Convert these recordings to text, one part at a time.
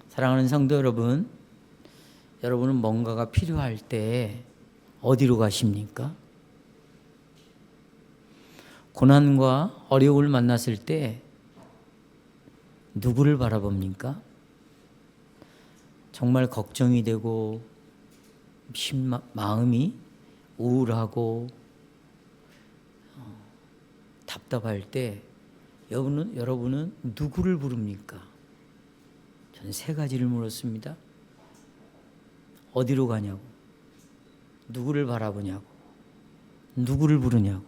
사랑하는 성도 여러분, 여러분은 뭔가가 필요할 때 어디로 가십니까? 고난과 어려움을 만났을 때 누구를 바라봅니까? 정말 걱정이 되고 마음이 우울하고 답답할 때 여러분은 누구를 부릅니까? 저는 세 가지를 물었습니다. 어디로 가냐고, 누구를 바라보냐고, 누구를 부르냐고.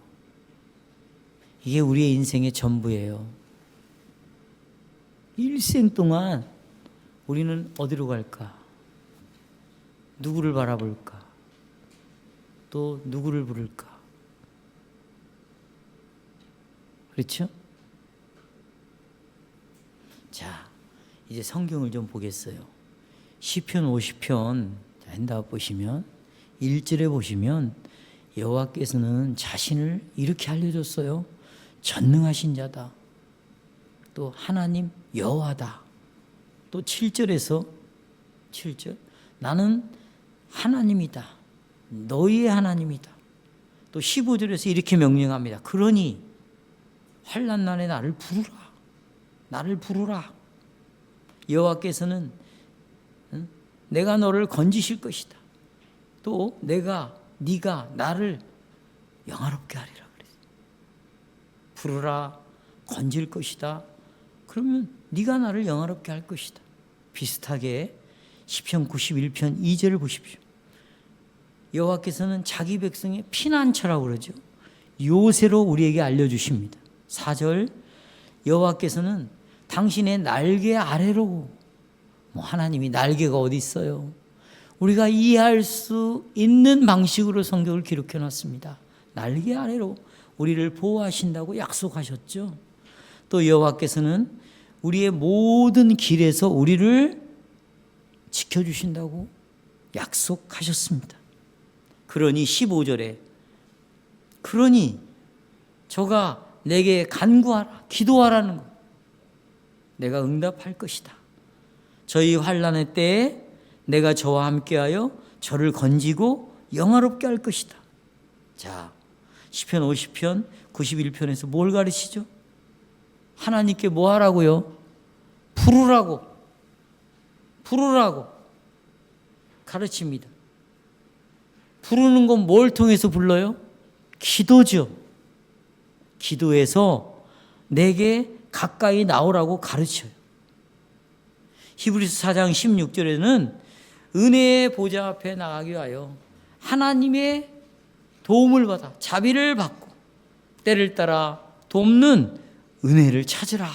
이게 우리의 인생의 전부예요. 일생 동안 우리는 어디로 갈까? 누구를 바라볼까? 또 누구를 부를까? 그렇죠? 자, 이제 성경을 좀 보겠어요. 시편 50편 한다 보시면 1절에 보시면 여호와께서는 자신을 이렇게 알려줬어요. 전능하신 자다. 또 하나님 여호와다. 또 7절에서 7절 나는 하나님이다. 너희의 하나님이다. 또 15절에서 이렇게 명령합니다. 그러니 환난 날에 나를 부르라. 나를 부르라. 여호와께서는 내가 너를 건지실 것이다. 또 네가 나를 영화롭게 하리라 그랬어요. 부르라, 건질 것이다. 그러면 네가 나를 영화롭게 할 것이다. 비슷하게 시편 91편 2절을 보십시오. 여호와께서는 자기 백성의 피난처라고 그러죠. 요새로 우리에게 알려주십니다. 4절 여호와께서는 당신의 날개 아래로, 하나님이 날개가 어디 있어요? 우리가 이해할 수 있는 방식으로 성경을 기록해 놨습니다. 날개 아래로 우리를 보호하신다고 약속하셨죠. 또 여호와께서는 우리의 모든 길에서 우리를 지켜주신다고 약속하셨습니다. 그러니 15절에 그러니 저가 내게 간구하라, 기도하라는 것, 내가 응답할 것이다. 저희 환난의 때에 내가 저와 함께하여 저를 건지고 영화롭게 할 것이다. 자, 시편 50편 91편에서 뭘 가르치죠? 하나님께 뭐 하라고요? 부르라고 가르칩니다. 부르는 건 뭘 통해서 불러요? 기도죠. 기도해서 내게 가까이 나오라고 가르쳐요. 히브리서 4장 16절에는 은혜의 보좌 앞에 나가기 위하여 하나님의 도움을 받아 자비를 받고 때를 따라 돕는 은혜를 찾으라.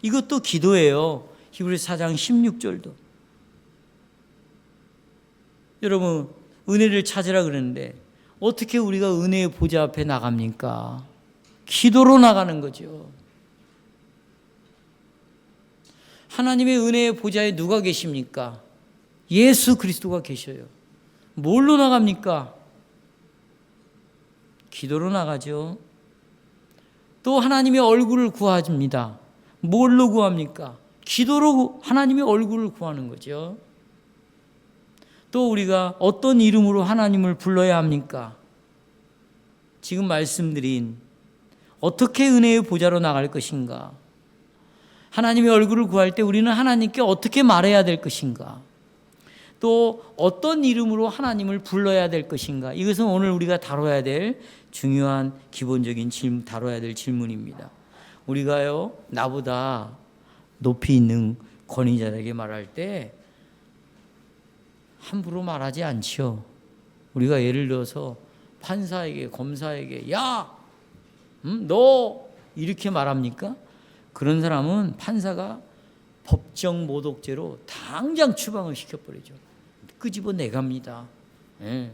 이것도 기도예요. 히브리서 4장 16절도. 여러분, 은혜를 찾으라 그러는데 어떻게 우리가 은혜의 보좌 앞에 나갑니까? 기도로 나가는 거죠. 하나님의 은혜의 보좌에 누가 계십니까? 예수 그리스도가 계셔요. 뭘로 나갑니까? 기도로 나가죠. 또 하나님의 얼굴을 구합니다. 뭘로 구합니까? 기도로 하나님의 얼굴을 구하는 거죠. 또 우리가 어떤 이름으로 하나님을 불러야 합니까? 지금 말씀드린 어떻게 은혜의 보좌로 나갈 것인가? 하나님의 얼굴을 구할 때 우리는 하나님께 어떻게 말해야 될 것인가? 또 어떤 이름으로 하나님을 불러야 될 것인가? 이것은 오늘 우리가 다뤄야 될 중요한 기본적인 다뤄야 될 질문입니다. 우리가요, 나보다 높이 있는 권위자에게 말할 때 함부로 말하지 않죠. 우리가 예를 들어서 판사에게, 검사에게 야, 너 이렇게 말합니까? 그런 사람은 판사가 법정 모독죄로 당장 추방을 시켜버리죠. 끄집어 내갑니다. 예.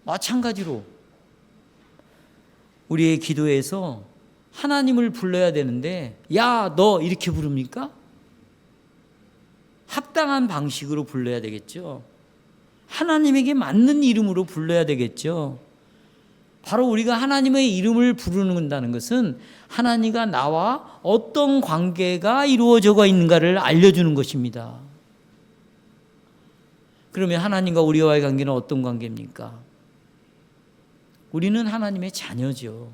마찬가지로 우리의 기도에서 하나님을 불러야 되는데 야, 너 이렇게 부릅니까? 합당한 방식으로 불러야 되겠죠. 하나님에게 맞는 이름으로 불러야 되겠죠. 바로 우리가 하나님의 이름을 부르는다는 것은 하나님과 나와 어떤 관계가 이루어져 있는가를 알려주는 것입니다. 그러면 하나님과 우리와의 관계는 어떤 관계입니까? 우리는 하나님의 자녀죠.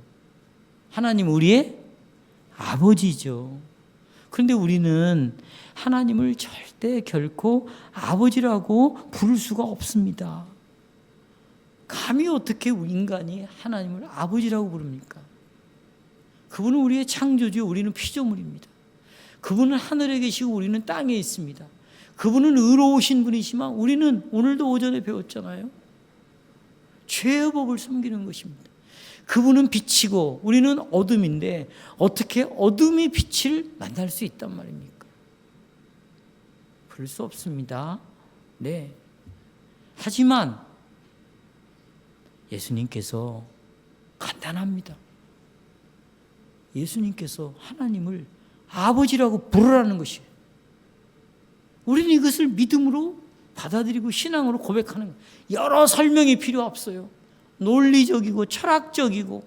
하나님 우리의 아버지죠. 그런데 우리는 하나님을 절대 결코 아버지라고 부를 수가 없습니다. 감히 어떻게 인간이 하나님을 아버지라고 부릅니까? 그분은 우리의 창조주, 우리는 피조물입니다. 그분은 하늘에 계시고 우리는 땅에 있습니다. 그분은 의로우신 분이지만 우리는 오늘도 오전에 배웠잖아요. 죄의 법을 섬기는 것입니다. 그분은 빛이고 우리는 어둠인데 어떻게 어둠이 빛을 만날 수 있단 말입니까? 그럴 수 없습니다. 네. 하지만 예수님께서 간단합니다. 예수님께서 하나님을 아버지라고 부르라는 것이에요. 우리는 이것을 믿음으로 받아들이고 신앙으로 고백하는 거예요. 여러 설명이 필요 없어요. 논리적이고 철학적이고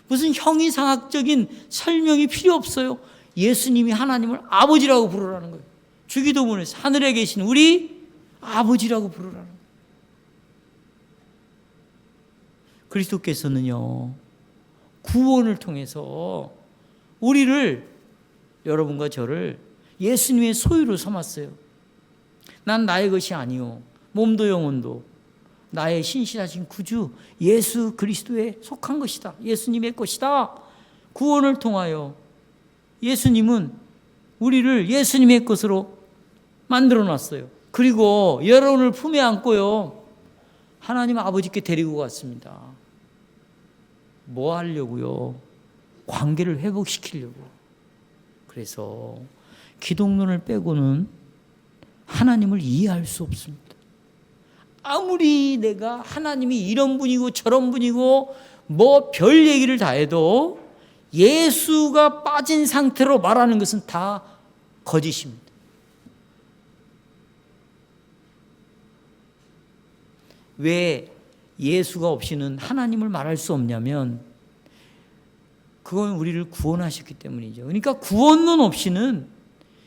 무슨 형이상학적인 설명이 필요 없어요. 예수님이 하나님을 아버지라고 부르라는 거예요. 주기도문에서 하늘에 계신 우리 아버지라고 부르라는 거예요. 그리스도께서는요, 구원을 통해서 우리를, 여러분과 저를 예수님의 소유로 삼았어요. 난 나의 것이 아니요, 몸도 영혼도 나의 신실하신 구주 예수 그리스도에 속한 것이다. 예수님의 것이다. 구원을 통하여 예수님은 우리를 예수님의 것으로 만들어 놨어요. 그리고 여러분을 품에 안고요, 하나님 아버지께 데리고 갔습니다. 뭐 하려고요? 관계를 회복시키려고. 그래서 기독론을 빼고는 하나님을 이해할 수 없습니다. 아무리 내가 하나님이 이런 분이고 저런 분이고 뭐 별 얘기를 다 해도 예수가 빠진 상태로 말하는 것은 다 거짓입니다. 왜 예수가 없이는 하나님을 말할 수 없냐면 그건 우리를 구원하셨기 때문이죠. 그러니까 구원론 없이는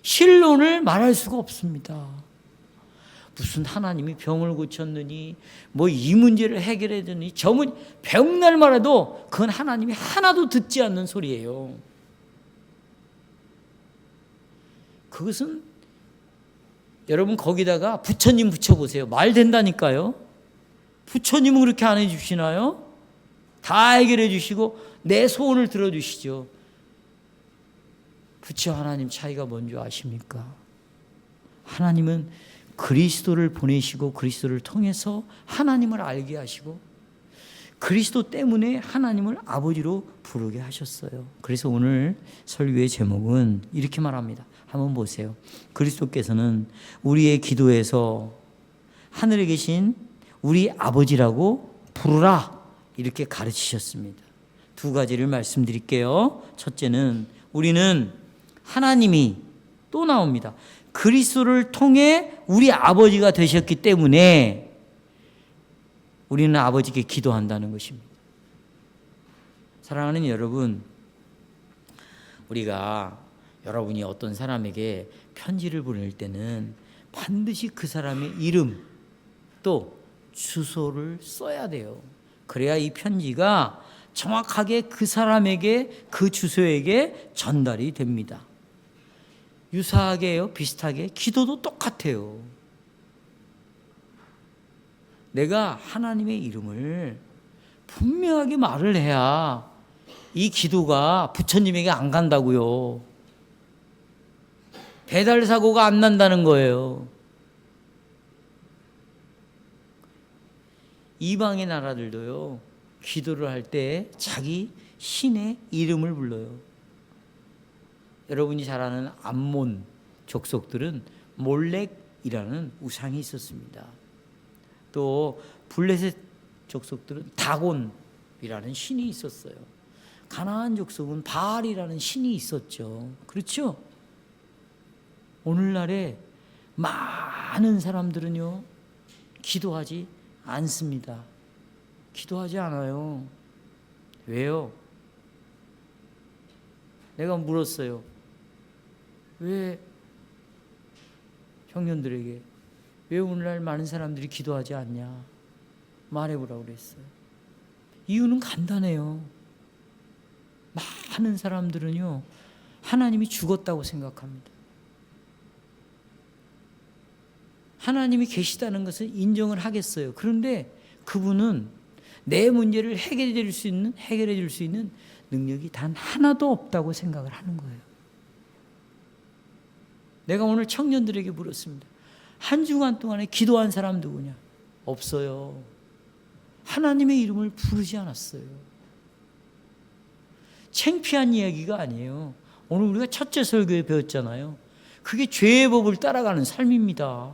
신론을 말할 수가 없습니다. 무슨 하나님이 병을 고쳤느니 뭐 이 문제를 해결했느니 저 문제, 병날 말해도 그건 하나님이 하나도 듣지 않는 소리예요. 그것은 여러분 거기다가 부처님 붙여보세요. 말 된다니까요. 부처님은 그렇게 안 해주시나요? 다 해결해 주시고 내 소원을 들어주시죠. 부처 하나님 차이가 뭔지 아십니까? 하나님은 그리스도를 보내시고 그리스도를 통해서 하나님을 알게 하시고 그리스도 때문에 하나님을 아버지로 부르게 하셨어요. 그래서 오늘 설교의 제목은 이렇게 말합니다. 한번 보세요. 그리스도께서는 우리의 기도에서 하늘에 계신 우리 아버지라고 부르라 이렇게 가르치셨습니다. 두 가지를 말씀드릴게요. 첫째는 우리는 하나님이 또 나옵니다. 그리스도를 통해 우리 아버지가 되셨기 때문에 우리는 아버지께 기도한다는 것입니다. 사랑하는 여러분, 우리가 여러분이 어떤 사람에게 편지를 보낼 때는 반드시 그 사람의 이름 또 주소를 써야 돼요. 그래야 이 편지가 정확하게 그 사람에게 그 주소에게 전달이 됩니다. 유사하게요, 비슷하게 기도도 똑같아요. 내가 하나님의 이름을 분명하게 말을 해야 이 기도가 부처님에게 안 간다고요. 배달 사고가 안 난다는 거예요. 이방의 나라들도요, 기도를 할 때 자기 신의 이름을 불러요. 여러분이 잘 아는 암몬 족속들은 몰렉이라는 우상이 있었습니다. 또 블레셋 족속들은 다곤이라는 신이 있었어요. 가나안 족속은 바알이라는 신이 있었죠. 그렇죠? 오늘날에 많은 사람들은요, 기도하지 않습니다. 기도하지 않아요. 왜요? 내가 물었어요. 왜 청년들에게 왜 오늘날 많은 사람들이 기도하지 않냐? 말해보라고 그랬어요. 이유는 간단해요. 많은 사람들은요, 하나님이 죽었다고 생각합니다. 하나님이 계시다는 것을 인정을 하겠어요. 그런데 그분은 내 문제를 해결해 줄 수 있는 능력이 단 하나도 없다고 생각을 하는 거예요. 내가 오늘 청년들에게 물었습니다. 한 주간 동안에 기도한 사람 누구냐? 없어요. 하나님의 이름을 부르지 않았어요. 창피한 이야기가 아니에요. 오늘 우리가 첫째 설교에 배웠잖아요. 그게 죄의 법을 따라가는 삶입니다.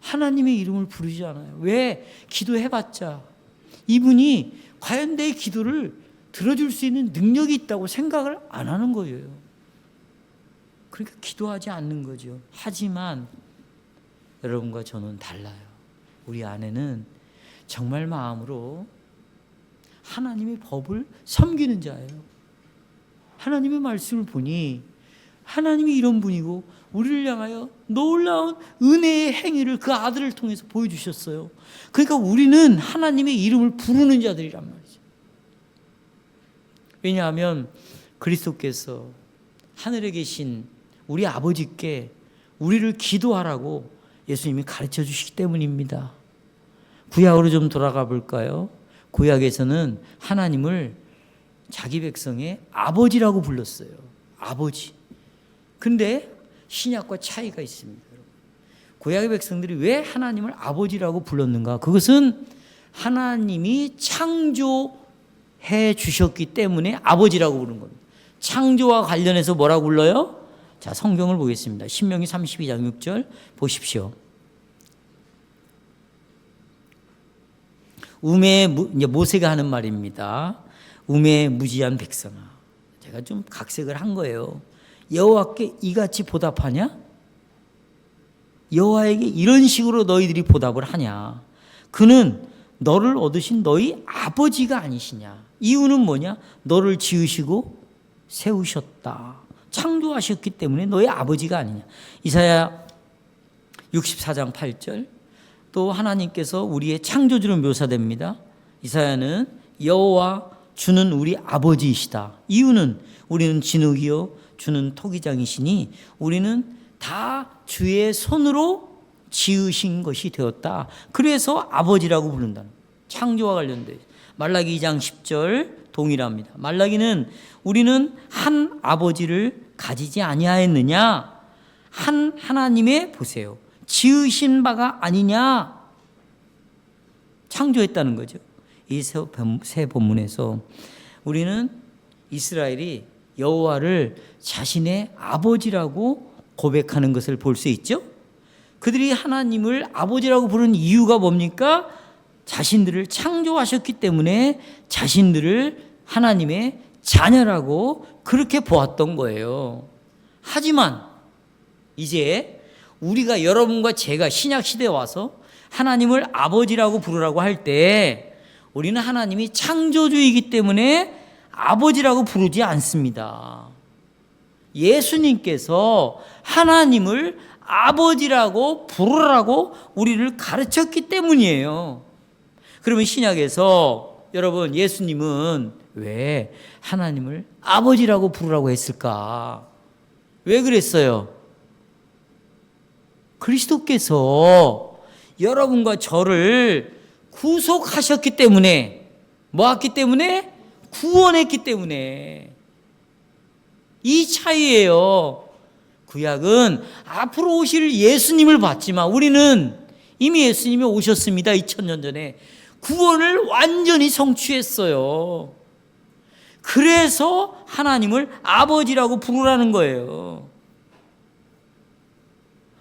하나님의 이름을 부르지 않아요. 왜? 기도해봤자 이분이 과연 내 기도를 들어줄 수 있는 능력이 있다고 생각을 안 하는 거예요. 그러니까 기도하지 않는 거죠. 하지만 여러분과 저는 달라요. 우리 안에는 정말 마음으로 하나님의 법을 섬기는 자예요. 하나님의 말씀을 보니 하나님이 이런 분이고 우리를 향하여 놀라운 은혜의 행위를 그 아들을 통해서 보여주셨어요. 그러니까 우리는 하나님의 이름을 부르는 자들이란 말이죠. 왜냐하면 그리스도께서 하늘에 계신 우리 아버지께 우리를 기도하라고 예수님이 가르쳐 주시기 때문입니다. 구약으로 좀 돌아가 볼까요? 구약에서는 하나님을 자기 백성의 아버지라고 불렀어요. 아버지. 근데 신약과 차이가 있습니다. 구약의 백성들이 왜 하나님을 아버지라고 불렀는가? 그것은 하나님이 창조해 주셨기 때문에 아버지라고 부르는 겁니다. 창조와 관련해서 뭐라고 불러요? 자, 성경을 보겠습니다. 신명기 32장 6절 보십시오. 이제 모세가 하는 말입니다. 우매에 무지한 백성아. 제가 좀 각색을 한 거예요. 여호와께 이같이 보답하냐? 여호와에게 이런 식으로 너희들이 보답을 하냐? 그는 너를 얻으신 너희 아버지가 아니시냐? 이유는 뭐냐? 너를 지으시고 세우셨다. 창조하셨기 때문에 너희 아버지가 아니냐? 이사야 64장 8절. 또 하나님께서 우리의 창조주로 묘사됩니다. 이사야는 여호와 주는 우리 아버지이시다. 이유는 우리는 진흙이요 주는 토기장이시니 우리는 다 주의 손으로 지으신 것이 되었다. 그래서 아버지라고 부른다. 창조와 관련돼. 말라기 2장 10절 동일합니다. 말라기는 우리는 한 아버지를 가지지 아니하였느냐? 한 하나님의 보세요. 지으신 바가 아니냐? 창조했다는 거죠. 이 세 본문에서 우리는 이스라엘이 여호와를 자신의 아버지라고 고백하는 것을 볼 수 있죠. 그들이 하나님을 아버지라고 부르는 이유가 뭡니까? 자신들을 창조하셨기 때문에 자신들을 하나님의 자녀라고 그렇게 보았던 거예요. 하지만 이제 우리가 여러분과 제가 신약 시대에 와서 하나님을 아버지라고 부르라고 할 때 우리는 하나님이 창조주이기 때문에 아버지라고 부르지 않습니다. 예수님께서 하나님을 아버지라고 부르라고 우리를 가르쳤기 때문이에요. 그러면 신약에서 여러분 예수님은 왜 하나님을 아버지라고 부르라고 했을까? 왜 그랬어요? 그리스도께서 여러분과 저를 구속하셨기 때문에, 뭐 했기 때문에? 구원했기 때문에. 이 차이예요. 구약은 앞으로 오실 예수님을 봤지만 우리는 이미 예수님이 오셨습니다. 2000년 전에. 구원을 완전히 성취했어요. 그래서 하나님을 아버지라고 부르라는 거예요.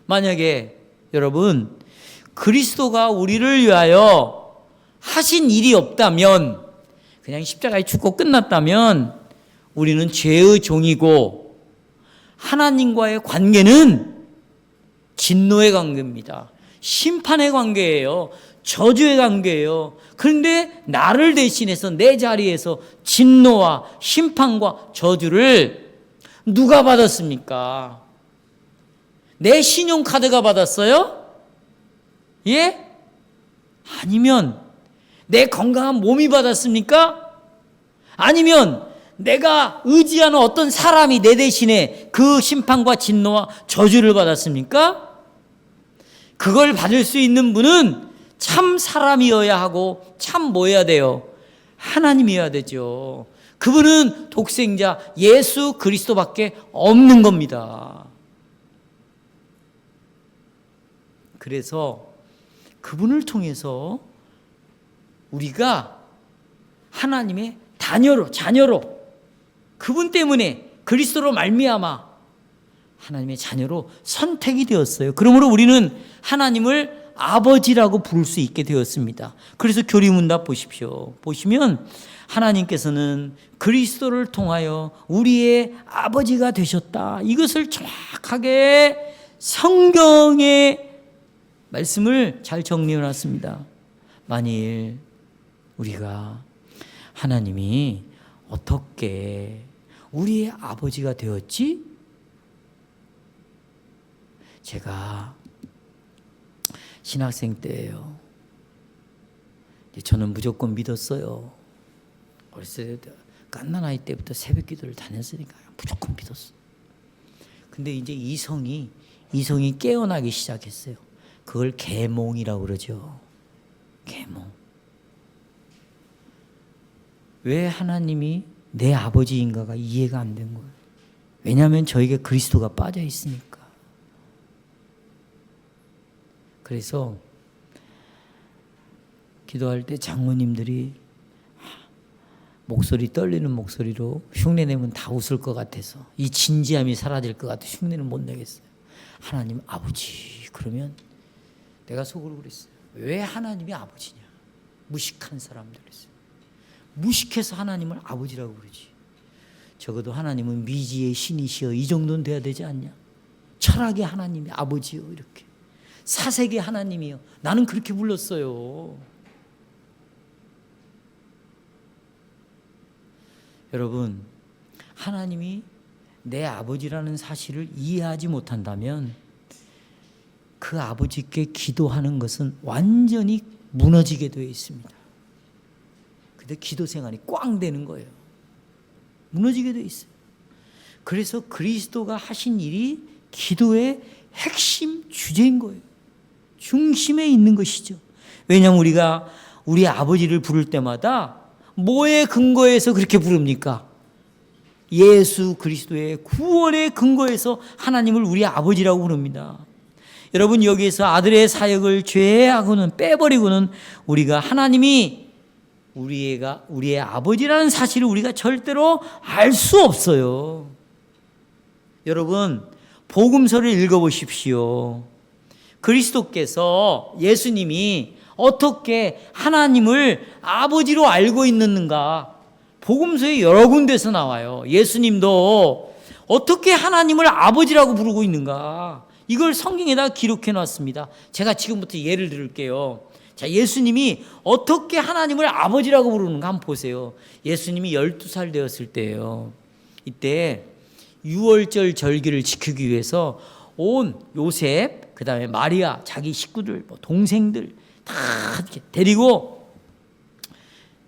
만약에 여러분 그리스도가 우리를 위하여 하신 일이 없다면, 그냥 십자가에 죽고 끝났다면 우리는 죄의 종이고 하나님과의 관계는 진노의 관계입니다. 심판의 관계예요. 저주의 관계예요. 그런데 나를 대신해서 내 자리에서 진노와 심판과 저주를 누가 받았습니까? 내 신용카드가 받았어요? 예? 아니면 내 건강한 몸이 받았습니까? 아니면 내가 의지하는 어떤 사람이 내 대신에 그 심판과 진노와 저주를 받았습니까? 그걸 받을 수 있는 분은 참 사람이어야 하고 참 뭐여야 돼요? 하나님이어야 되죠. 그분은 독생자 예수 그리스도밖에 없는 겁니다. 그래서 그분을 통해서 우리가 하나님의 자녀로 그분 때문에 그리스도로 말미암아 하나님의 자녀로 선택이 되었어요. 그러므로 우리는 하나님을 아버지라고 부를 수 있게 되었습니다. 그래서 교리문답 보십시오. 보시면 하나님께서는 그리스도를 통하여 우리의 아버지가 되셨다. 이것을 정확하게 성경의 말씀을 잘 정리해 놨습니다. 만일 우리가 하나님이 어떻게 우리의 아버지가 되었지? 제가 신학생 때예요. 저는 무조건 믿었어요. 어렸을 때 갓난아이 때부터 새벽 기도를 다녔으니까 무조건 믿었어. 근데 이제 이성이 깨어나기 시작했어요. 그걸 계몽이라고 그러죠. 계몽. 왜 하나님이 내 아버지인가가 이해가 안 된 거예요. 왜냐하면 저에게 그리스도가 빠져 있으니까. 그래서 기도할 때 장모님들이 목소리 떨리는 목소리로 흉내내면 다 웃을 것 같아서 이 진지함이 사라질 것 같아서 흉내를 못 내겠어요. 하나님 아버지 그러면 내가 속으로 그랬어요. 왜 하나님이 아버지냐? 무식한 사람들 있어요. 무식해서 하나님을 아버지라고 그러지. 적어도 하나님은 미지의 신이시여 이 정도는 돼야 되지 않냐? 철학의 하나님이 아버지요 이렇게. 사색의 하나님이요. 나는 그렇게 불렀어요. 여러분, 하나님이 내 아버지라는 사실을 이해하지 못한다면 그 아버지께 기도하는 것은 완전히 무너지게 되어 있습니다. 근데 기도 생활이 꽝 되는 거예요. 무너지게 되어 있어요. 그래서 그리스도가 하신 일이 기도의 핵심 주제인 거예요. 중심에 있는 것이죠. 왜냐하면 우리가 우리 아버지를 부를 때마다 뭐에 근거해서 그렇게 부릅니까? 예수 그리스도의 구원의 근거에서 하나님을 우리 아버지라고 부릅니다. 여러분 여기에서 아들의 사역을 제외하고는 빼버리고는 우리가 하나님이 우리의 아버지라는 사실을 우리가 절대로 알 수 없어요. 여러분 복음서를 읽어보십시오. 그리스도께서 예수님이 어떻게 하나님을 아버지로 알고 있는가 복음서에 여러 군데서 나와요. 예수님도 어떻게 하나님을 아버지라고 부르고 있는가 이걸 성경에다 기록해 놨습니다. 제가 지금부터 예를 들을게요. 자, 예수님이 어떻게 하나님을 아버지라고 부르는가 한번 보세요. 예수님이 12살 되었을 때예요. 이때 유월절 절기를 지키기 위해서 온 요셉, 그 다음에 마리아, 자기 식구들, 동생들 다 이렇게 데리고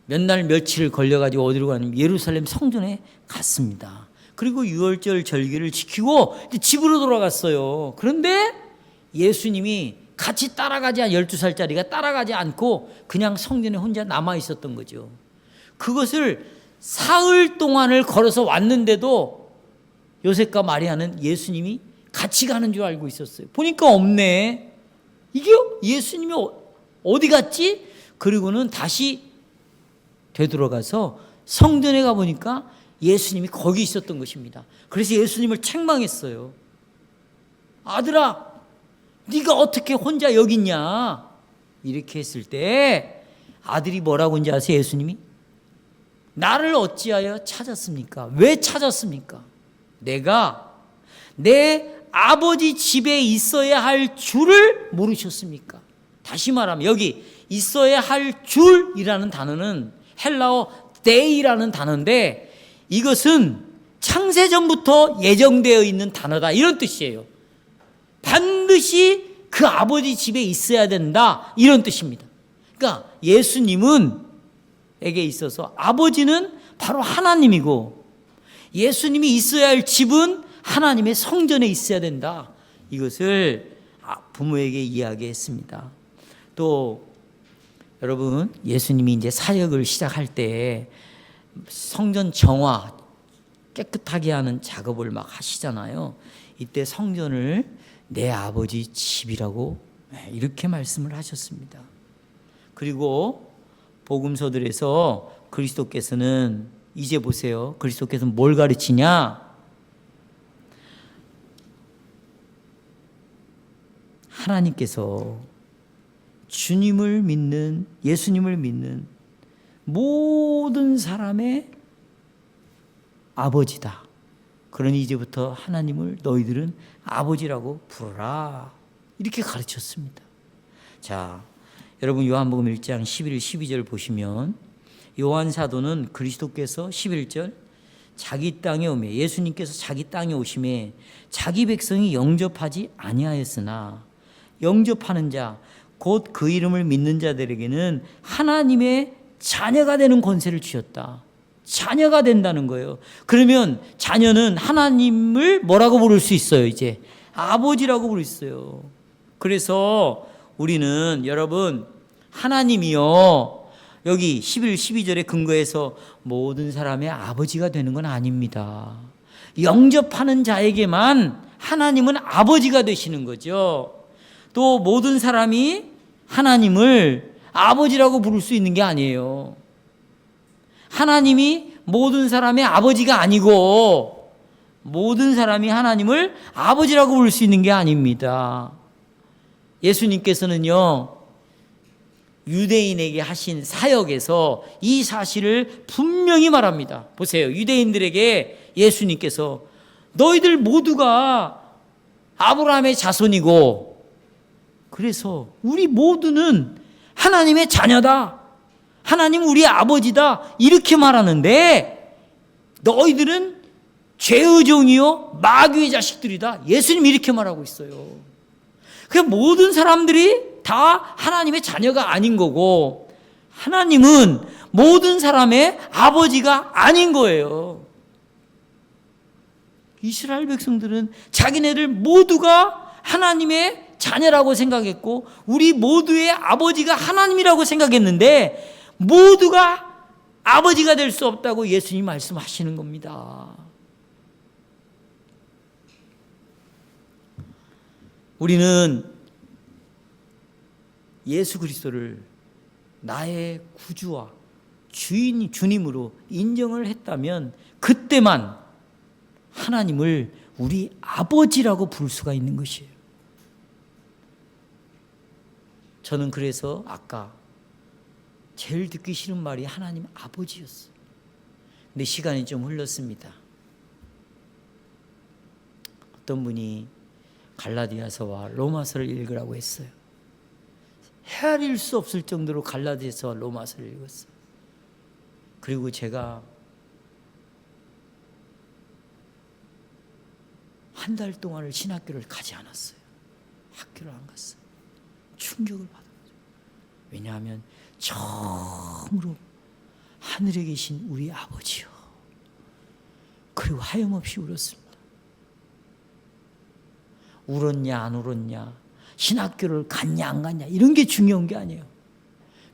몇 날 며칠 걸려가지고 어디로 가냐면 예루살렘 성전에 갔습니다. 그리고 유월절 절기를 지키고 집으로 돌아갔어요. 그런데 예수님이 같이 따라가지 12살짜리가 따라가지 않고 그냥 성전에 혼자 남아 있었던 거죠. 그것을 사흘 동안을 걸어서 왔는데도 요셉과 마리아는 예수님이 같이 가는 줄 알고 있었어요. 보니까 없네. 이게 예수님이 어디 갔지? 그리고는 다시 되돌아가서 성전에 가보니까 예수님이 거기 있었던 것입니다. 그래서 예수님을 책망했어요. 아들아, 네가 어떻게 혼자 여기 있냐? 이렇게 했을 때 아들이 뭐라고 한지 아세요? 예수님이? 나를 어찌하여 찾았습니까? 왜 찾았습니까? 내가 내 아버지 집에 있어야 할 줄을 모르셨습니까? 다시 말하면 여기 있어야 할 줄이라는 단어는 헬라어 데이라는 단어인데 이것은 창세전부터 예정되어 있는 단어다 이런 뜻이에요. 반드시 그 아버지 집에 있어야 된다 이런 뜻입니다. 그러니까 예수님은 에게 있어서 아버지는 바로 하나님이고 예수님이 있어야 할 집은 하나님의 성전에 있어야 된다. 이것을 부모에게 이야기했습니다. 또 여러분 예수님이 이제 사역을 시작할 때 성전 정화 깨끗하게 하는 작업을 막 하시잖아요. 이때 성전을 내 아버지 집이라고 이렇게 말씀을 하셨습니다. 그리고 복음서들에서 그리스도께서는 이제 보세요. 그리스도께서는 뭘 가르치냐? 하나님께서 주님을 믿는 예수님을 믿는 모든 사람의 아버지다. 그러니 이제부터 하나님을 너희들은 아버지라고 부르라. 이렇게 가르쳤습니다. 자, 여러분 요한복음 1장 11, 12절 보시면 요한 사도는 그리스도께서 11절 자기 땅에 오매 예수님께서 자기 땅에 오심에 자기 백성이 영접하지 아니하였으나 영접하는 자 곧 그 이름을 믿는 자들에게는 하나님의 자녀가 되는 권세를 주셨다. 자녀가 된다는 거예요. 그러면 자녀는 하나님을 뭐라고 부를 수 있어요? 이제 아버지라고 부를 수 있어요. 그래서 우리는 여러분 하나님이요 여기 11, 12절에 근거해서 모든 사람의 아버지가 되는 건 아닙니다. 영접하는 자에게만 하나님은 아버지가 되시는 거죠. 또 모든 사람이 하나님을 아버지라고 부를 수 있는 게 아니에요. 하나님이 모든 사람의 아버지가 아니고 모든 사람이 하나님을 아버지라고 부를 수 있는 게 아닙니다. 예수님께서는요 유대인에게 하신 사역에서 이 사실을 분명히 말합니다. 보세요. 유대인들에게 예수님께서 너희들 모두가 아브라함의 자손이고 그래서 우리 모두는 하나님의 자녀다. 하나님 우리 아버지다. 이렇게 말하는데 너희들은 죄의 종이요 마귀의 자식들이다. 예수님이 이렇게 말하고 있어요. 그냥 모든 사람들이 다 하나님의 자녀가 아닌 거고 하나님은 모든 사람의 아버지가 아닌 거예요. 이스라엘 백성들은 자기네들 모두가 하나님의 자녀라고 생각했고 우리 모두의 아버지가 하나님이라고 생각했는데 모두가 아버지가 될 수 없다고 예수님이 말씀하시는 겁니다. 우리는 예수 그리스도를 나의 구주와 주님으로 인정을 했다면 그때만 하나님을 우리 아버지라고 부를 수가 있는 것이에요. 저는 그래서 아까 제일 듣기 싫은 말이 하나님 아버지였어요. 근데 시간이 좀 흘렀습니다. 어떤 분이 갈라디아서와 로마서를 읽으라고 했어요. 헤아릴 수 없을 정도로 갈라디아서와 로마서를 읽었어요. 그리고 제가 한 달 동안을 신학교를 가지 않았어요. 학교를 안 갔어요. 충격을 받았어요. 왜냐하면 처음으로 하늘에 계신 우리 아버지요. 그리고 하염없이 울었습니다. 울었냐 안 울었냐 신학교를 갔냐 안 갔냐 이런 게 중요한 게 아니에요.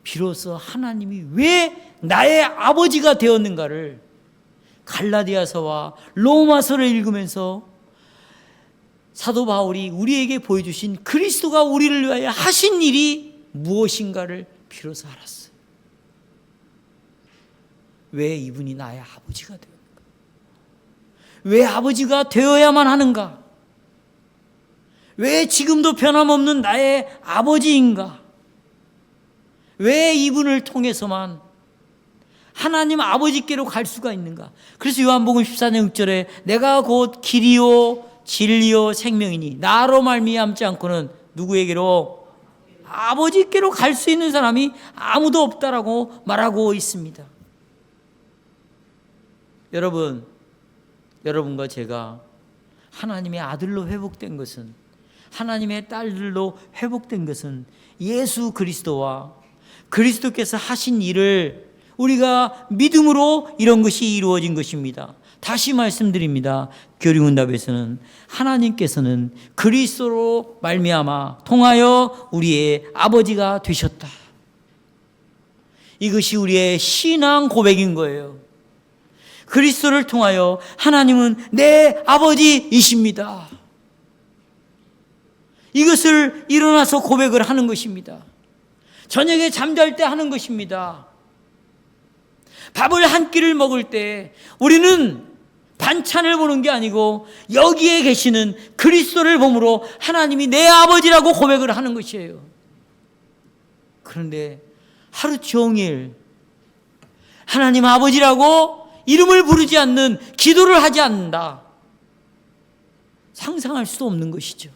비로소 하나님이 왜 나의 아버지가 되었는가를 갈라디아서와 로마서를 읽으면서 사도 바울이 우리에게 보여주신 그리스도가 우리를 위하여 하신 일이 무엇인가를 비로소 알았어요. 왜 이분이 나의 아버지가 되었는가? 왜 아버지가 되어야만 하는가? 왜 지금도 변함없는 나의 아버지인가? 왜 이분을 통해서만 하나님 아버지께로 갈 수가 있는가? 그래서 요한복음 14장 6절에 내가 곧 길이요 진리요 생명이니 나로 말미암지 않고는 누구에게로? 아버지께로 갈 수 있는 사람이 아무도 없다라고 말하고 있습니다. 여러분과 제가 하나님의 아들로 회복된 것은, 하나님의 딸들로 회복된 것은 예수 그리스도와 그리스도께서 하신 일을 우리가 믿음으로 이런 것이 이루어진 것입니다. 다시 말씀드립니다. 교리문답에서는 하나님께서는 그리스도로 말미암아 통하여 우리의 아버지가 되셨다. 이것이 우리의 신앙 고백인 거예요. 그리스도를 통하여 하나님은 내 아버지이십니다. 이것을 일어나서 고백을 하는 것입니다. 저녁에 잠잘 때 하는 것입니다. 밥을 한 끼를 먹을 때 우리는 반찬을 보는 게 아니고 여기에 계시는 그리스도를 보므로 하나님이 내 아버지라고 고백을 하는 것이에요. 그런데 하루 종일 하나님 아버지라고 이름을 부르지 않는, 기도를 하지 않는다. 상상할 수도 없는 것이죠.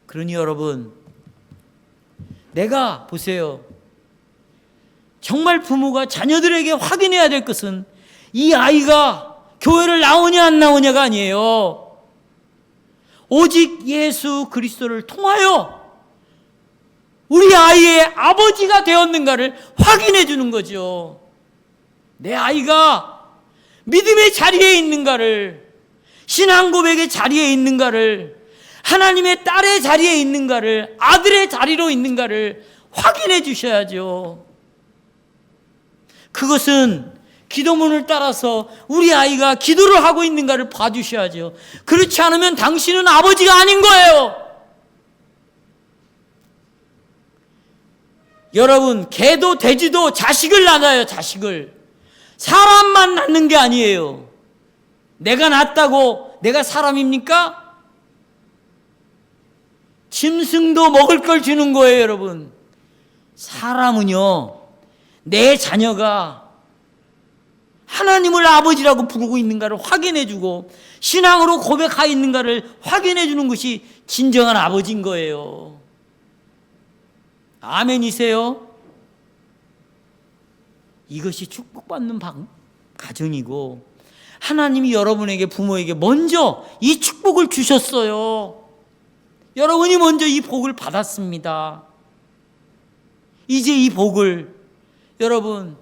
그러니 여러분, 내가 보세요. 정말 부모가 자녀들에게 확인해야 될 것은 이 아이가 교회를 나오냐 안 나오냐가 아니에요. 오직 예수 그리스도를 통하여 우리 아이의 아버지가 되었는가를 확인해 주는 거죠. 내 아이가 믿음의 자리에 있는가를, 신앙 고백의 자리에 있는가를, 하나님의 딸의 자리에 있는가를, 아들의 자리로 있는가를 확인해 주셔야죠. 그것은 기도문을 따라서 우리 아이가 기도를 하고 있는가를 봐주셔야죠. 그렇지 않으면 당신은 아버지가 아닌 거예요. 여러분, 개도 돼지도 자식을 낳아요. 자식을. 사람만 낳는 게 아니에요. 내가 낳았다고 내가 사람입니까? 짐승도 먹을 걸 주는 거예요. 여러분, 사람은요, 내 자녀가 하나님을 아버지라고 부르고 있는가를 확인해주고 신앙으로 고백하고 있는가를 확인해주는 것이 진정한 아버지인 거예요. 아멘이세요? 이것이 축복받는 가정이고, 하나님이 여러분에게, 부모에게 먼저 이 축복을 주셨어요. 여러분이 먼저 이 복을 받았습니다. 이제 이 복을, 여러분,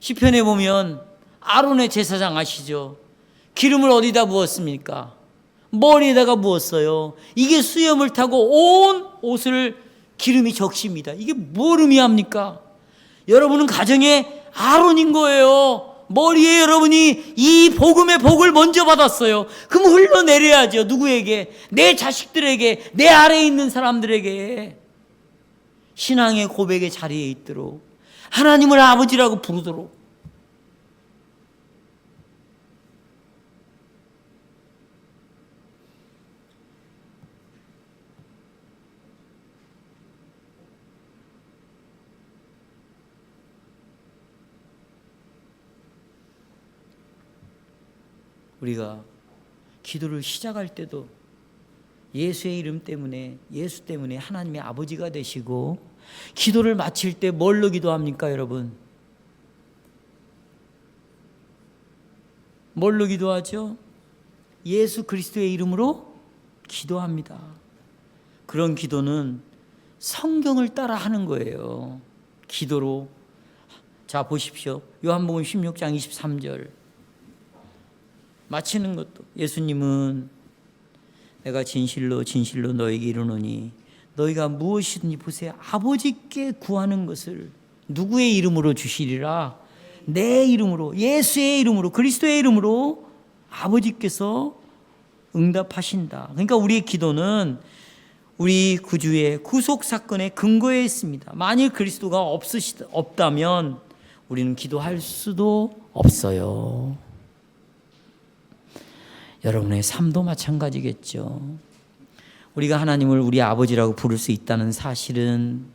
시편에 보면 아론의 제사장 아시죠? 기름을 어디다 부었습니까? 머리에다가 부었어요. 이게 수염을 타고 온 옷을 기름이 적십니다. 이게 뭘 의미합니까? 여러분은 가정의 아론인 거예요. 머리에 여러분이 이 복음의 복을 먼저 받았어요. 그럼 흘러내려야죠. 누구에게? 내 자식들에게, 내 아래에 있는 사람들에게. 신앙의 고백의 자리에 있도록, 하나님을 아버지라고 부르도록. 우리가 기도를 시작할 때도 예수의 이름 때문에, 예수 때문에 하나님의 아버지가 되시고, 기도를 마칠 때 뭘로 기도합니까, 여러분? 뭘로 기도하죠? 예수 그리스도의 이름으로 기도합니다. 그런 기도는 성경을 따라 하는 거예요. 기도로. 자, 보십시오. 요한복음 16장 23절. 마치는 것도, 예수님은 내가 진실로 진실로 너에게 이르노니 너희가 무엇이든지, 보세요, 아버지께 구하는 것을 누구의 이름으로 주시리라? 내 이름으로, 예수의 이름으로, 그리스도의 이름으로 아버지께서 응답하신다. 그러니까 우리의 기도는 우리 구주의 구속 사건의 근거에 있습니다. 만일 그리스도가 없다면 우리는 기도할 수도 없어요. 여러분의 삶도 마찬가지겠죠. 우리가 하나님을 우리 아버지라고 부를 수 있다는 사실은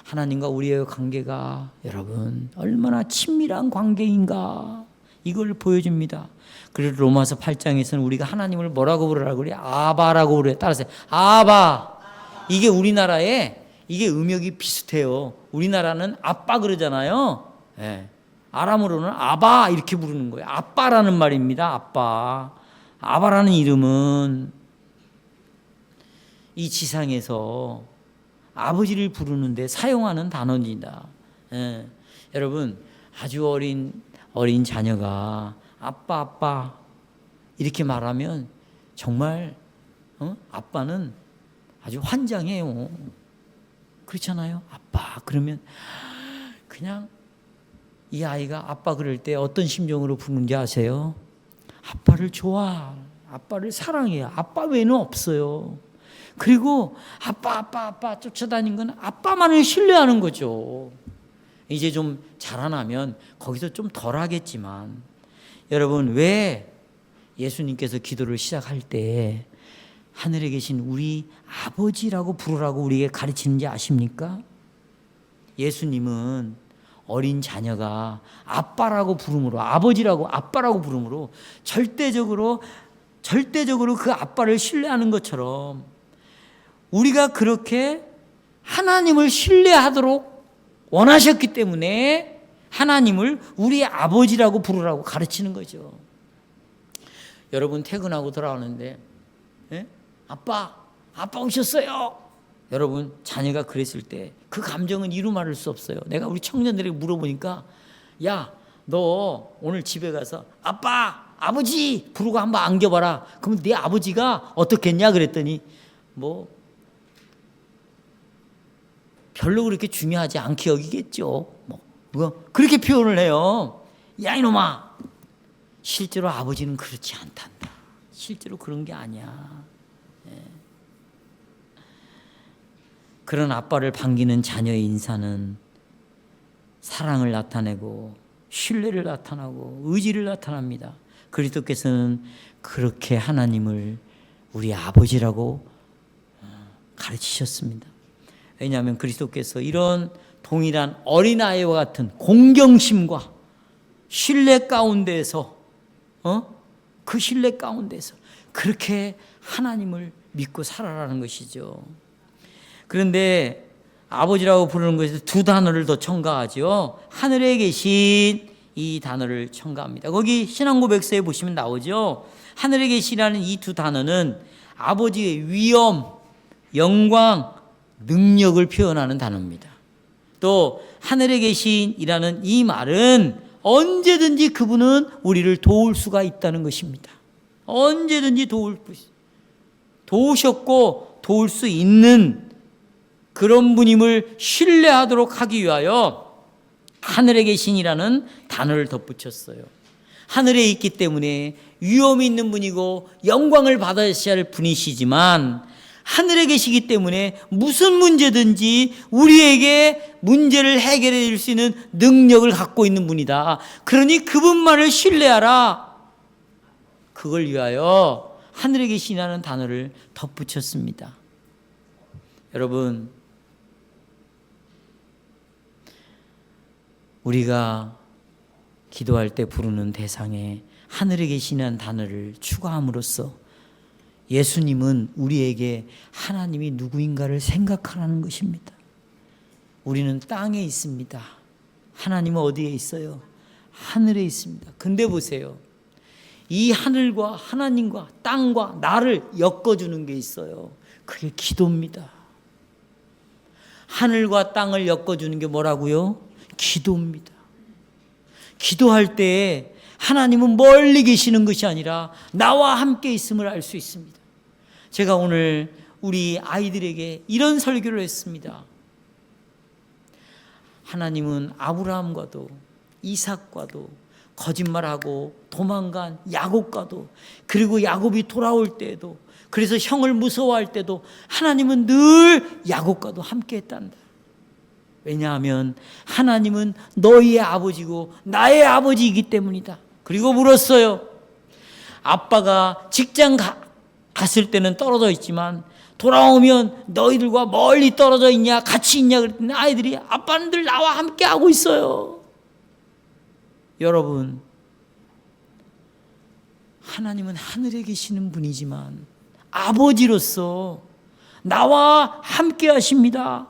하나님과 우리의 관계가, 여러분, 얼마나 친밀한 관계인가, 이걸 보여줍니다. 그리고 로마서 8장에서는 우리가 하나님을 뭐라고 부르라고 그래요? 아바라고 그래요. 따라서 아바. 이게 우리나라에 이게 음역이 비슷해요. 우리나라는 아빠 그러잖아요. 예. 아람어로는 아바 이렇게 부르는 거예요. 아빠라는 말입니다. 아빠. 아바라는 이름은 이 지상에서 아버지를 부르는데 사용하는 단어입니다. 예. 여러분 아주 어린 자녀가 아빠 이렇게 말하면 정말 아빠는 아주 환장해요. 그렇잖아요. 아빠 그러면 그냥 이 아이가 아빠 그럴 때 어떤 심정으로 부르는지 아세요? 아빠를 좋아, 아빠를 사랑해요. 아빠 외에는 없어요. 그리고 아빠 쫓아다닌 건 아빠만을 신뢰하는 거죠. 이제 좀 자라나면 거기서 좀 덜 하겠지만 여러분 왜 예수님께서 기도를 시작할 때 하늘에 계신 우리 아버지라고 부르라고 우리에게 가르치는지 아십니까? 예수님은 어린 자녀가 아빠라고 부름으로 아빠라고 부름으로 절대적으로 그 아빠를 신뢰하는 것처럼 우리가 그렇게 하나님을 신뢰하도록 원하셨기 때문에 하나님을 우리 아버지라고 부르라고 가르치는 거죠. 여러분 퇴근하고 돌아오는데 아빠 오셨어요. 여러분 자녀가 그랬을 때 그 감정은 이루 말할 수 없어요. 내가 우리 청년들에게 물어보니까 야, 너 오늘 집에 가서 아버지 부르고 한번 안겨봐라. 그러면 네 아버지가 어떻겠냐 그랬더니 뭐 별로 그렇게 중요하지 않게 여기겠죠. 뭐 그렇게 표현을 해요. 야 이놈아, 실제로 아버지는 그렇지 않단다. 실제로 그런 게 아니야. 그런 아빠를 반기는 자녀의 인사는 사랑을 나타내고 신뢰를 나타나고 의지를 나타납니다. 그리스도께서는 그렇게 하나님을 우리 아버지라고 가르치셨습니다. 왜냐하면 그리스도께서 이런 동일한 어린아이와 같은 공경심과 신뢰 가운데서 그 신뢰 가운데서 그렇게 하나님을 믿고 살아라는 것이죠. 그런데 아버지라고 부르는 것에서 두 단어를 더 첨가하죠. 하늘에 계신 이 단어를 첨가합니다. 거기 신앙고백서에 보시면 나오죠. 하늘에 계시라는 이 두 단어는 아버지의 위엄, 영광, 능력을 표현하는 단어입니다. 또 하늘에 계신이라는 이 말은 언제든지 그분은 우리를 도울 수가 있다는 것입니다. 언제든지 도우셨고 도울 수 있는 그런 분임을 신뢰하도록 하기 위하여 하늘에 계신이라는 단어를 덧붙였어요. 하늘에 있기 때문에 위엄이 있는 분이고 영광을 받으셔야 할 분이시지만 하늘에 계시기 때문에 무슨 문제든지 우리에게 문제를 해결해 줄 수 있는 능력을 갖고 있는 분이다. 그러니 그분만을 신뢰하라. 그걸 위하여 하늘에 계시라는 단어를 덧붙였습니다. 여러분, 우리가 기도할 때 부르는 대상에 하늘에 계시는 단어를 추가함으로써 예수님은 우리에게 하나님이 누구인가를 생각하라는 것입니다. 우리는 땅에 있습니다. 하나님은 어디에 있어요? 하늘에 있습니다. 근데 보세요. 이 하늘과 하나님과 땅과 나를 엮어주는 게 있어요. 그게 기도입니다. 하늘과 땅을 엮어주는 게 뭐라고요? 기도입니다. 기도할 때 하나님은 멀리 계시는 것이 아니라 나와 함께 있음을 알 수 있습니다. 제가 오늘 우리 아이들에게 이런 설교를 했습니다. 하나님은 아브라함과도 이삭과도 거짓말하고 도망간 야곱과도 그리고 야곱이 돌아올 때에도 그래서 형을 무서워할 때도 하나님은 늘 야곱과도 함께 했단다. 왜냐하면 하나님은 너희의 아버지고 나의 아버지이기 때문이다. 그리고 물었어요. 아빠가 직장 갔을 때는 떨어져 있지만 돌아오면 너희들과 멀리 떨어져 있냐 같이 있냐 그랬더니 아이들이 아빠는 늘 나와 함께 하고 있어요. 여러분, 하나님은 하늘에 계시는 분이지만 아버지로서 나와 함께 하십니다.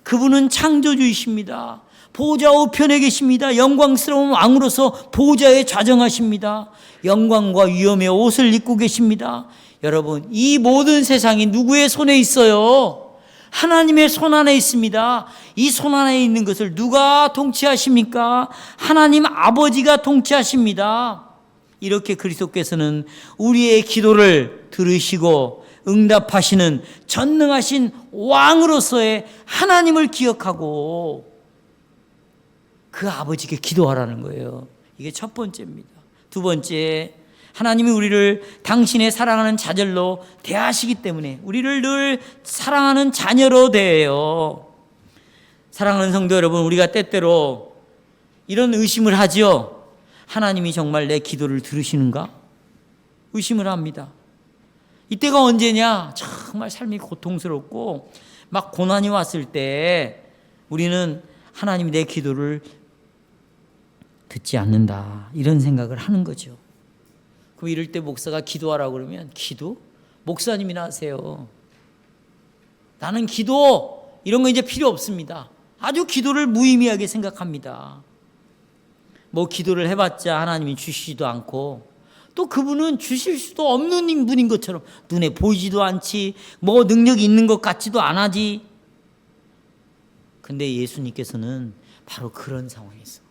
그분은 창조주이십니다. 보좌 우편에 계십니다. 영광스러운 왕으로서 보좌에 좌정하십니다. 영광과 위엄의 옷을 입고 계십니다. 여러분, 이 모든 세상이 누구의 손에 있어요? 하나님의 손 안에 있습니다. 이 손 안에 있는 것을 누가 통치하십니까? 하나님 아버지가 통치하십니다. 이렇게 그리스도께서는 우리의 기도를 들으시고 응답하시는 전능하신 왕으로서의 하나님을 기억하고 그 아버지께 기도하라는 거예요. 이게 첫 번째입니다. 두 번째, 하나님이 우리를 당신의 사랑하는 자녀로 대하시기 때문에 우리를 늘 사랑하는 자녀로 대해요. 사랑하는 성도 여러분, 우리가 때때로 이런 의심을 하죠. 하나님이 정말 내 기도를 들으시는가? 의심을 합니다. 이때가 언제냐? 정말 삶이 고통스럽고 막 고난이 왔을 때 우리는 하나님이 내 기도를 듣지 않는다, 이런 생각을 하는 거죠. 그럼 이럴 때 목사가 기도하라고 그러면 기도? 목사님이나 하세요. 나는 기도 이런 거 이제 필요 없습니다. 아주 기도를 무의미하게 생각합니다. 뭐 기도를 해봤자 하나님이 주시지도 않고 또 그분은 주실 수도 없는 분인 것처럼 눈에 보이지도 않지, 뭐 능력이 있는 것 같지도 않아지. 근데 예수님께서는 바로 그런 상황에서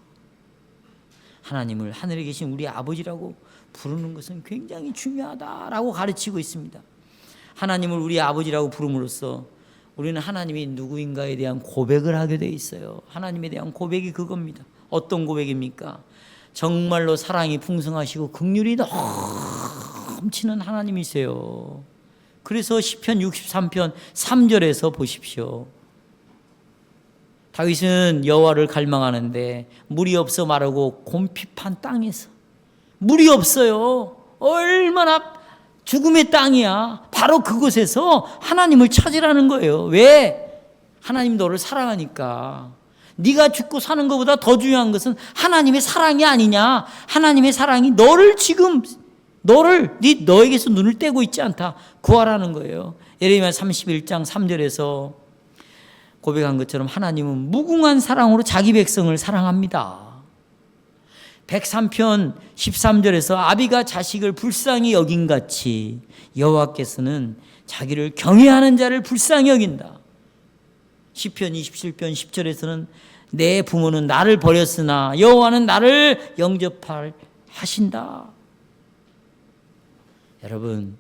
하나님을 하늘에 계신 우리 아버지라고 부르는 것은 굉장히 중요하다라고 가르치고 있습니다. 하나님을 우리 아버지라고 부름으로써 우리는 하나님이 누구인가에 대한 고백을 하게 돼 있어요. 하나님에 대한 고백이 그겁니다. 어떤 고백입니까? 정말로 사랑이 풍성하시고 긍휼이 넘치는 하나님이세요. 그래서 시편 63편 3절에서 보십시오. 다윗은 여호와를 갈망하는데 물이 없어 마르고 곰핍한 땅에서, 물이 없어요. 얼마나 죽음의 땅이야. 바로 그곳에서 하나님을 찾으라는 거예요. 왜? 하나님 너를 사랑하니까. 네가 죽고 사는 것보다 더 중요한 것은 하나님의 사랑이 아니냐. 하나님의 사랑이 너를 지금 너에게서 눈을 떼고 있지 않다, 구하라는 거예요. 예레미야 31장 3절에서 고백한 것처럼 하나님은 무궁한 사랑으로 자기 백성을 사랑합니다. 103편 13절에서 아비가 자식을 불쌍히 여긴같이 여호와께서는 자기를 경외하는 자를 불쌍히 여긴다. 시편 27편 10절에서는 내 부모는 나를 버렸으나 여호와는 나를 영접하신다. 여러분,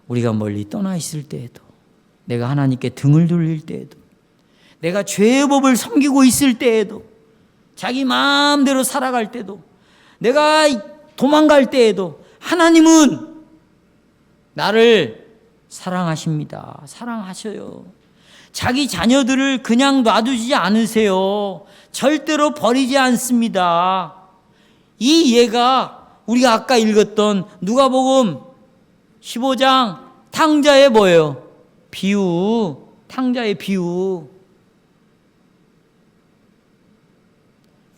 우리가 멀리 떠나 있을 때에도, 내가 하나님께 등을 돌릴 때에도, 내가 죄의 법을 섬기고 있을 때에도, 자기 마음대로 살아갈 때도, 내가 도망갈 때에도 하나님은 나를 사랑하십니다. 사랑하셔요. 자기 자녀들을 그냥 놔두지 않으세요. 절대로 버리지 않습니다. 이 예가 우리가 아까 읽었던 누가복음 15장 탕자의 뭐예요? 비유, 탕자의 비유.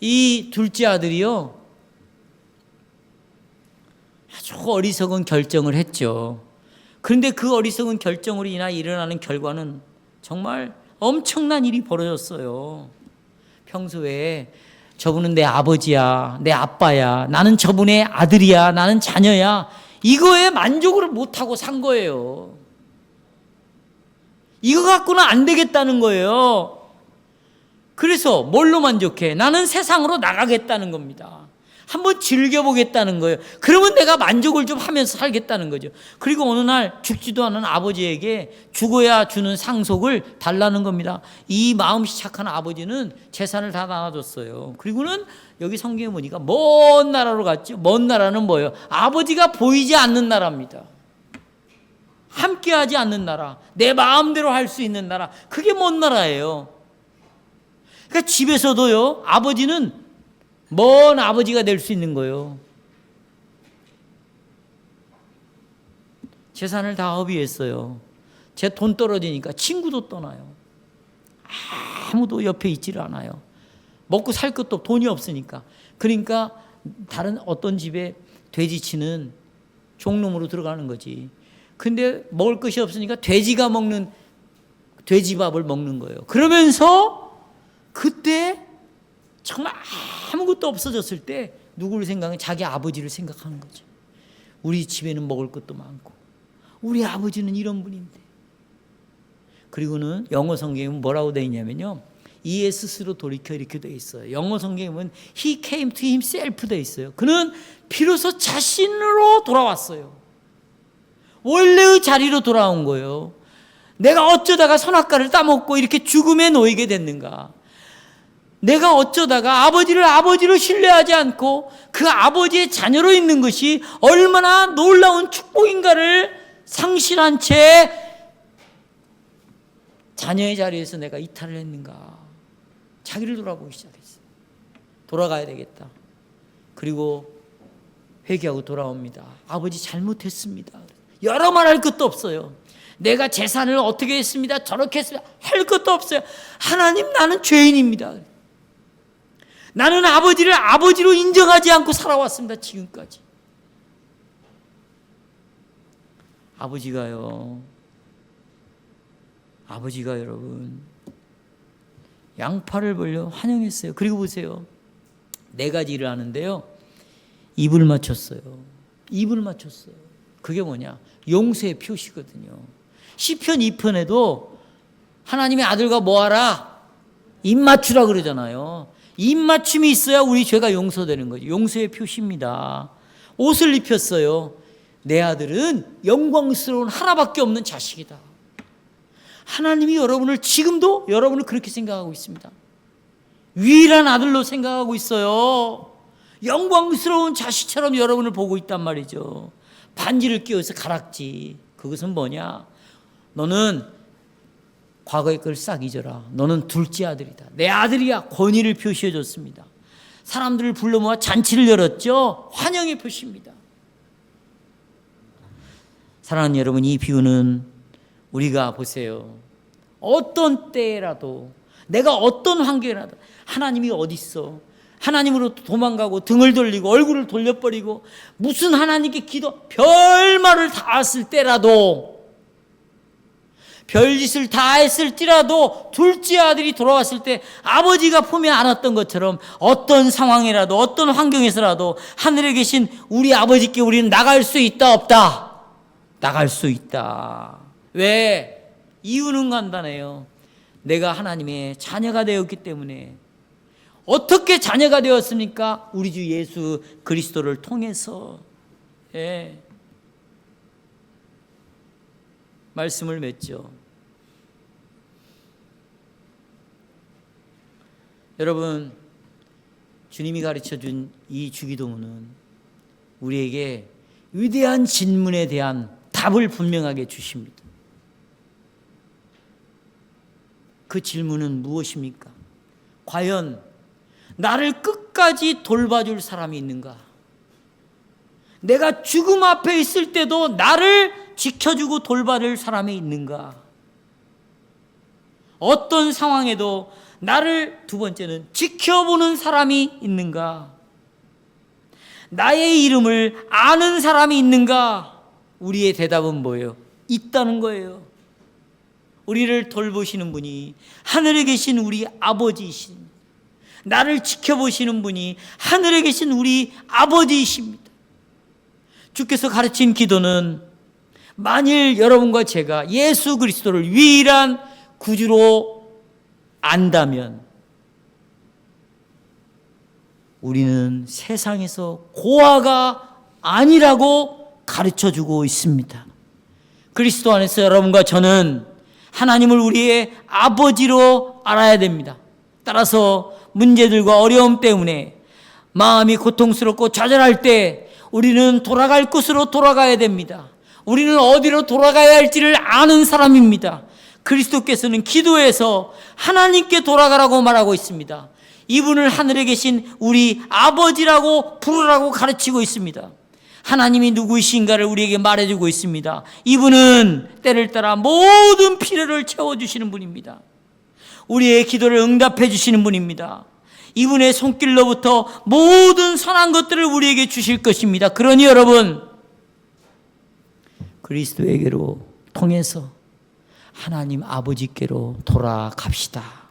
이 둘째 아들이요, 아주 어리석은 결정을 했죠. 그런데 그 어리석은 결정으로 인하여 일어나는 결과는 정말 엄청난 일이 벌어졌어요. 평소에 저분은 내 아버지야, 내 아빠야, 나는 저분의 아들이야, 나는 자녀야, 이거에 만족을 못하고 산 거예요. 이거 갖고는 안 되겠다는 거예요. 그래서 뭘로 만족해? 나는 세상으로 나가겠다는 겁니다. 한번 즐겨보겠다는 거예요. 그러면 내가 만족을 좀 하면서 살겠다는 거죠. 그리고 어느 날 죽지도 않은 아버지에게 죽어야 주는 상속을 달라는 겁니다. 이 마음씨 착한 아버지는 재산을 다 나눠줬어요. 그리고는 여기 성경에 보니까 먼 나라로 갔죠. 먼 나라는 뭐예요? 아버지가 보이지 않는 나라입니다. 함께하지 않는 나라, 내 마음대로 할 수 있는 나라, 그게 먼 나라예요. 그러니까 집에서도요, 아버지는 먼 아버지가 될 수 있는 거예요. 재산을 다 허비했어요. 제 돈 떨어지니까 친구도 떠나요. 아무도 옆에 있지를 않아요. 먹고 살 것도 돈이 없으니까. 그러니까 다른 어떤 집에 돼지치는 종놈으로 들어가는 거지. 근데 먹을 것이 없으니까 돼지가 먹는 돼지밥을 먹는 거예요. 그러면서 그때 정말 아무것도 없어졌을 때 누구를 생각해? 자기 아버지를 생각하는 거죠. 우리 집에는 먹을 것도 많고 우리 아버지는 이런 분인데. 그리고는 영어 성경에 뭐라고 되어 있냐면요, 이에 스스로 돌이켜 이렇게 되어 있어요. 영어 성경에 보면 He came to himself 되어 있어요. 그는 비로소 자신으로 돌아왔어요. 원래의 자리로 돌아온 거예요. 내가 어쩌다가 선악과를 따먹고 이렇게 죽음에 놓이게 됐는가? 내가 어쩌다가 아버지를 아버지로 신뢰하지 않고 그 아버지의 자녀로 있는 것이 얼마나 놀라운 축복인가를 상실한 채 자녀의 자리에서 내가 이탈을 했는가? 자기를 돌아보기 시작했어요. 돌아가야 되겠다. 그리고 회개하고 돌아옵니다. 아버지 잘못했습니다. 여러 말할 것도 없어요. 내가 재산을 어떻게 했습니다. 저렇게 했습니다. 할 것도 없어요. 하나님, 나는 죄인입니다. 나는 아버지를 아버지로 인정하지 않고 살아왔습니다. 지금까지. 아버지가 여러분 양팔을 벌려 환영했어요. 그리고 보세요. 4가지 일을 하는데요, 입을 맞췄어요. 입을 맞췄어요. 그게 뭐냐? 용서의 표시거든요. 시편 2편에도 하나님의 아들과 뭐하라? 입 맞추라 그러잖아요. 입 맞춤이 있어야 우리 죄가 용서되는 거죠. 용서의 표시입니다. 옷을 입혔어요. 내 아들은 영광스러운 하나밖에 없는 자식이다. 하나님이 여러분을 지금도 여러분을 그렇게 생각하고 있습니다. 유일한 아들로 생각하고 있어요. 영광스러운 자식처럼 여러분을 보고 있단 말이죠. 반지를 끼워서 가락지. 그것은 뭐냐? 너는 과거의 걸 싹 잊어라. 너는 둘째 아들이다. 내 아들이야. 권위를 표시해 줬습니다. 사람들을 불러 모아 잔치를 열었죠. 환영의 표시입니다. 사랑하는 여러분, 이 비유는 우리가 보세요. 어떤 때라도, 내가 어떤 환경이라도 하나님이 어디 있어? 하나님으로 도망가고 등을 돌리고 얼굴을 돌려버리고 무슨 하나님께 별말을 다 했을 때라도, 별짓을 다 했을지라도 둘째 아들이 돌아왔을 때 아버지가 품에 안았던 것처럼 어떤 상황이라도 어떤 환경에서라도 하늘에 계신 우리 아버지께 우리는 나갈 수 있다 없다? 나갈 수 있다. 왜? 이유는 간단해요. 내가 하나님의 자녀가 되었기 때문에. 어떻게 자녀가 되었습니까? 우리 주 예수 그리스도를 통해서. 예. 말씀을 맺죠. 여러분, 주님이 가르쳐준 이 주기도문은 우리에게 위대한 질문에 대한 답을 분명하게 주십니다. 그 질문은 무엇입니까? 과연 나를 끝까지 돌봐줄 사람이 있는가? 내가 죽음 앞에 있을 때도 나를 지켜주고 돌봐줄 사람이 있는가? 어떤 상황에도 나를, 두 번째는 지켜보는 사람이 있는가? 나의 이름을 아는 사람이 있는가? 우리의 대답은 뭐예요? 있다는 거예요. 우리를 돌보시는 분이 하늘에 계신 우리 아버지이십니다. 나를 지켜보시는 분이 하늘에 계신 우리 아버지이십니다. 주께서 가르친 기도는 만일 여러분과 제가 예수 그리스도를 유일한 구주로 안다면 우리는 세상에서 고아가 아니라고 가르쳐주고 있습니다. 그리스도 안에서 여러분과 저는 하나님을 우리의 아버지로 알아야 됩니다. 따라서 문제들과 어려움 때문에 마음이 고통스럽고 좌절할 때 우리는 돌아갈 곳으로 돌아가야 됩니다. 우리는 어디로 돌아가야 할지를 아는 사람입니다. 그리스도께서는 기도에서 하나님께 돌아가라고 말하고 있습니다. 이분을 하늘에 계신 우리 아버지라고 부르라고 가르치고 있습니다. 하나님이 누구이신가를 우리에게 말해주고 있습니다. 이분은 때를 따라 모든 필요를 채워주시는 분입니다. 우리의 기도를 응답해 주시는 분입니다. 이분의 손길로부터 모든 선한 것들을 우리에게 주실 것입니다. 그러니 여러분, 그리스도에게로 통해서 하나님 아버지께로 돌아갑시다.